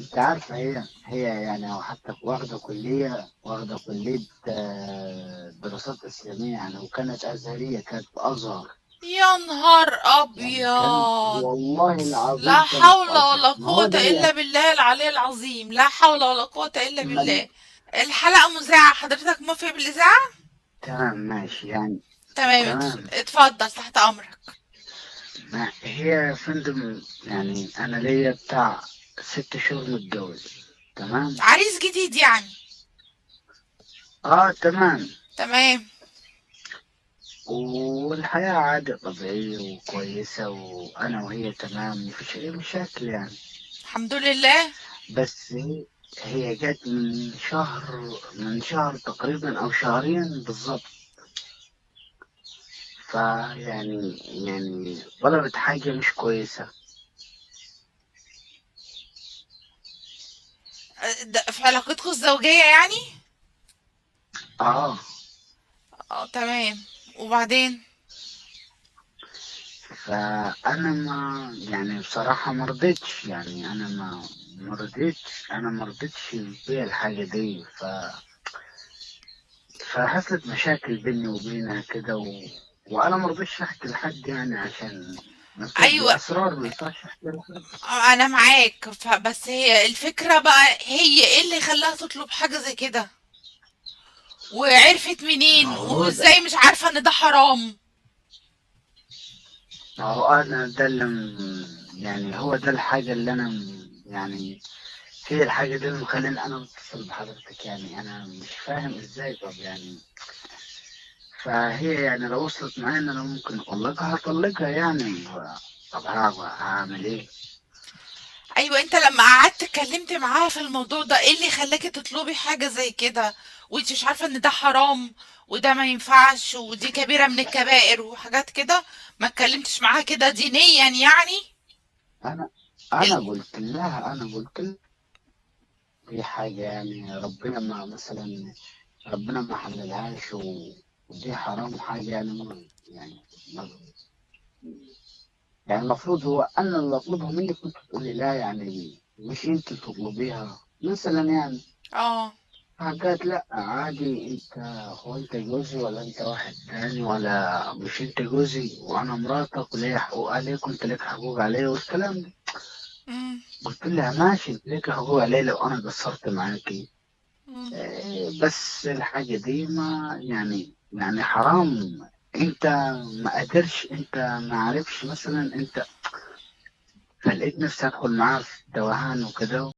انت عارفة هي يعني او حتى واخدة كلية دراسات إسلامية يعني، وكانت أزهرية، كانت في أزهر. يا نهار يعني كان ابيض. والله لا العظيم كانت حول في أزهر. ولا ما هو قوة ده الا اللي بالله العلي العظيم، لا حول ولا قوة الا ما- بالله. الحلقة مذاعة، حضرتك موافق بالاذاعة؟ تمام ماشي يعني. تمام، تمام. اتفضل تحت امرك. ما هي يا فندم يعني أنا ليا بتاع 6 شهور متجوز. تمام. عريس جديد يعني؟ اه تمام. تمام. والحياة عادي طبيعية وكويسة، وأنا وهي تمام، مفيش أي مشاكل يعني. الحمد لله. بس هي جت من شهر تقريبا أو شهرين بالظبط. يعني طلبت حاجة مش كويسة. في علاقتكم الزوجية يعني؟ اه. اه تمام. وبعدين؟ فأنا ما يعني بصراحة مرضتش، يعني أنا مرضتش بيها الحاجة دي. فحصلت مشاكل بيني وبينها كده، وأنا مرضتش أحكي لحد يعني، عشان دي ايوه، أسرار ما ينفعش أحكي لحد. انا معاك، بس هي الفكرة بقى، هي ايه اللي خلاها تطلب حاجة زي كده؟ وعرفت ما منين؟ هو ده وازاي مش عارفة ان ده حرام؟ ما هو أنا ده اللي يعني هو ده الحاجة اللي أنا يعني هي الحاجة دي اللي مخليني أنا متصل بحضرتك، يعني أنا مش فاهم إزاي. طب يعني فهي يعني لو وصلت معايا إن أنا ممكن هطلقها يعني. طب هعمل إيه؟ ايوه، انت لما قعدت اتكلمت معاها في الموضوع ده، ايه اللي خلاكي تطلبي حاجة زي كده وانت مش عارفة ان ده حرام وده ما ينفعش ودي كبيرة من الكبائر وحاجات كده؟ ما اتكلمتش معاها كده دينيا يعني؟ أنا ال... أنا قلت لها دي حاجة يعني ربنا ما حللهاش، ودي حرام حاجة يعني ما يعني المفروض هو أنا اللي أطلبها منك، كنت تقولي لا يعني، مش أنت تطلبيها مثلا يعني. اه. حاجات لا عادي، هو أنت جوزي ولا أنت واحد تاني، ولا مش أنت جوزي وأنا مراتك وليا حقوق عليك وأنت ليك حقوق عليا والكلام ده. مم. قلت لها ماشي، أنت ليك حقوق عليا لو أنا قصرت معاكي. مم. بس الحاجة دي ما يعني حرام. انت ما قدرش، انت ما عرفش مثلا انت، فلقيت نفسي ادخل معاه في توهان وكده.